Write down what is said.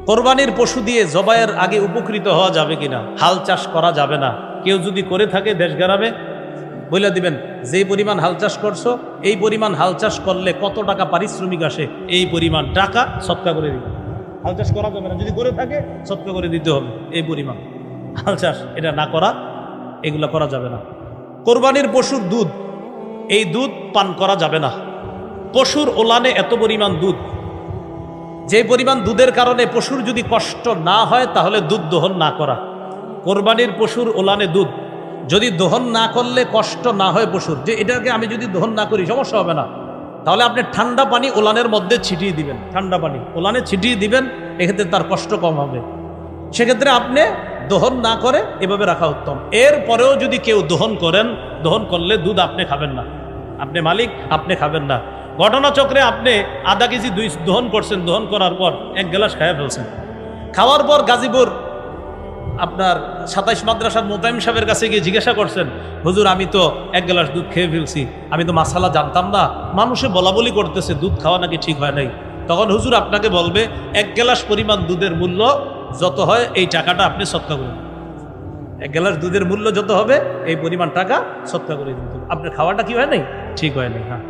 কোরবানির পশু দিয়ে জবাইয়ের আগে উপকৃত হওয়া যাবে কিনা? হাল চাষ করা যাবে না। কেউ যদি করে থাকে দেশ গ্রামে বলে দিবেন, যেই পরিমাণ হাল চাষ করছো এই পরিমাণ হাল চাষ করলে কত টাকা পারিশ্রমিক আসে, এই পরিমাণ টাকা সৎকা করে দিবেন। হাল চাষ করা যাবে না, যদি করে থাকে সৎকা করে দিতে হবে এই পরিমাণ। হাল চাষ এটা না করা, এগুলা করা যাবে না। কোরবানির পশুর দুধ, এই দুধ পান করা যাবে না। পশুর ওলানে এত পরিমাণ দুধ, যে পরিমাণ দুধের কারণে পশুর যদি কষ্ট না হয় তাহলে দুধ দহন না করা। কোরবানির পশুর ওলানে দুধ যদি দহন না করলে কষ্ট না হয় পশুর, যে এটাকে আমি যদি দহন না করি সমস্যা হবে না, তাহলে আপনি ঠান্ডা পানি ওলানের মধ্যে ছিটিয়ে দিবেন, ঠান্ডা পানি ওলানে ছিটিয়ে দিবেন, এক্ষেত্রে তার কষ্ট কম হবে। সেক্ষেত্রে আপনি দহন না করে এভাবে রাখা উত্তম। এরপরেও যদি কেউ দহন করেন, দহন করলে দুধ আপনি খাবেন না, আপনি মালিক, আপনি খাবেন না। ঘটনাচক্রে আপনি আধা কেজি দহন করছেন, দহন করার পর 1 গ্লাস খাইয়া ফেলছেন। খাওয়ার পর গাজীপুর আপনার 27 মাদ্রাসার মোতায়েম সাহেবের কাছে গিয়ে জিজ্ঞাসা করছেন, হুজুর আমি তো 1 গ্লাস দুধ খেয়ে ফেলছি, আমি তো মাসালা জানতাম না, মানুষে বলা বলি করতেছে দুধ খাওয়া নাকি ঠিক হয় নাই। তখন হুজুর আপনাকে বলবে 1 গ্লাস পরিমাণ দুধের মূল্য যত হয় এই টাকাটা আপনি সৎকা করে দিন। 1 গ্লাস দুধের মূল্য যত হবে এই পরিমাণ টাকা সৎকা করে দিন। আপনার খাওয়াটা কি হয় নাই? ঠিক হয় নাই। হ্যাঁ।